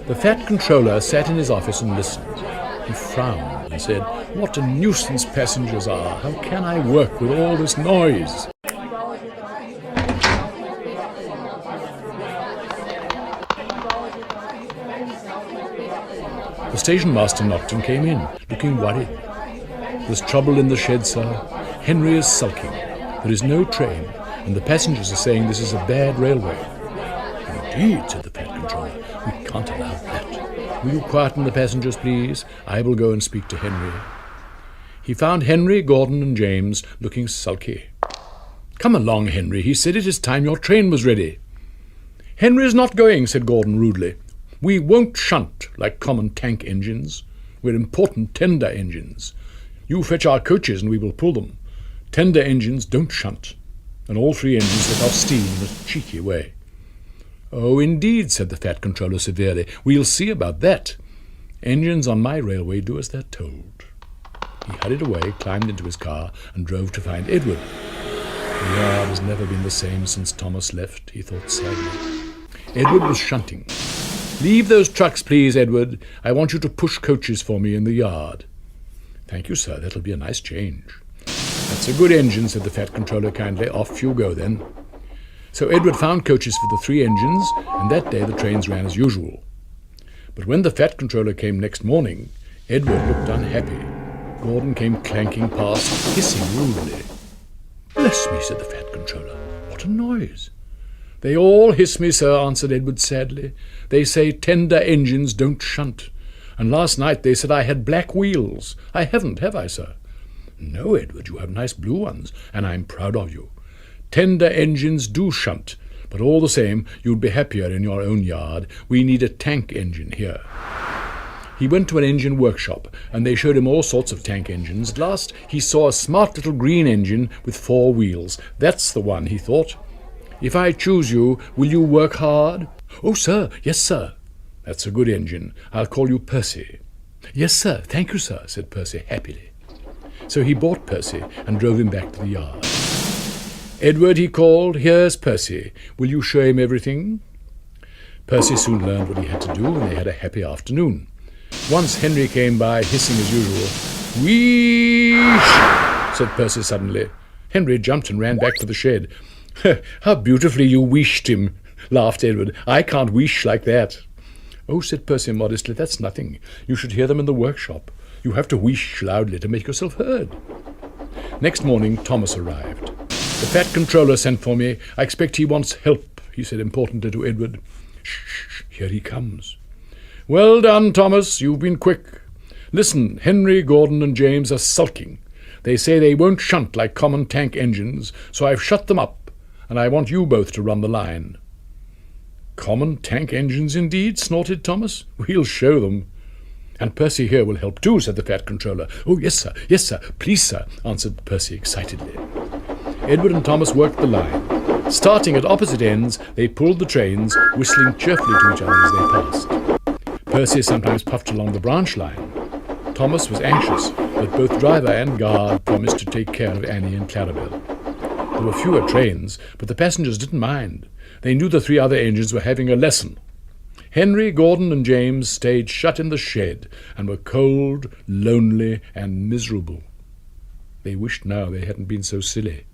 The fat controller sat in his office and listened. He frowned and said, "What a nuisance passengers are! How can I work with all this noise?" The station master knocked and came in, looking worried. "There's trouble in the shed, sir. Henry is sulking. There is no train, and the passengers are saying this is a bad railway." "Indeed," said the fat controller. "We can't allow that. Will you quieten the passengers, please? I will go and speak to Henry." He found Henry, Gordon, and James looking sulky. "Come along, Henry," he said. "It is time your train was ready." "Henry is not going," said Gordon rudely. "We won't shunt like common tank engines. We're important tender engines. You fetch our coaches and we will pull them. Tender engines don't shunt." And all three engines let off steam in a cheeky way. "Oh, indeed," said the fat controller severely. "We'll see about that. Engines on my railway do as they're told." He hurried away, climbed into his car, and drove to find Edward. "The yard has never been the same since Thomas left," he thought sadly. Edward was shunting. "Leave those trucks, please, Edward. I want you to push coaches for me in the yard." "Thank you, sir. That'll be a nice change." "That's a good engine," said the fat controller kindly. "Off you go, then." So Edward found coaches for the three engines, and that day the trains ran as usual. But when the fat controller came next morning, Edward looked unhappy. Gordon came clanking past, hissing rudely. "Bless me," said the fat controller. "What a noise!" "They all hiss me, sir," answered Edward sadly. "They say tender engines don't shunt. And last night they said I had black wheels. I haven't, have I, sir?" "No, Edward, you have nice blue ones, and I'm proud of you. Tender engines do shunt, but all the same, you'd be happier in your own yard. We need a tank engine here." He went to an engine workshop, and they showed him all sorts of tank engines. At last he saw a smart little green engine with 4 wheels. "That's the one," he thought. "If I choose you, will you work hard?" "Oh, sir, yes, sir." "That's a good engine. I'll call you Percy." "Yes, sir, thank you, sir," said Percy happily. So he bought Percy and drove him back to the yard. "Edward," he called, "here's Percy. Will you show him everything?" Percy soon learned what he had to do, and they had a happy afternoon. Once Henry came by, hissing as usual. "Wheesh!" said Percy suddenly. Henry jumped and ran back to the shed. "How beautifully you wheeshed him," laughed Edward. "I can't wheesh like that." "Oh," said Percy modestly, "that's nothing. You should hear them in the workshop. You have to wheesh loudly to make yourself heard." Next morning Thomas arrived. "The fat controller sent for me. I expect he wants help," he said importantly to Edward. "Shh, here he comes." "Well done, Thomas. You've been quick. Listen, Henry, Gordon, and James are sulking. They say they won't shunt like common tank engines, so I've shut them up, and I want you both to run the line." "Common tank engines indeed," snorted Thomas. "We'll show them." "And Percy here will help too," said the fat controller. "Oh, yes, sir, please, sir," answered Percy excitedly. Edward and Thomas worked the line. Starting at opposite ends, they pulled the trains, whistling cheerfully to each other as they passed. Percy sometimes puffed along the branch line. Thomas was anxious, but both driver and guard promised to take care of Annie and Clarabelle. There were fewer trains, but the passengers didn't mind. They knew the 3 other engines were having a lesson. Henry, Gordon, and James stayed shut in the shed and were cold, lonely, and miserable. They wished now they hadn't been so silly.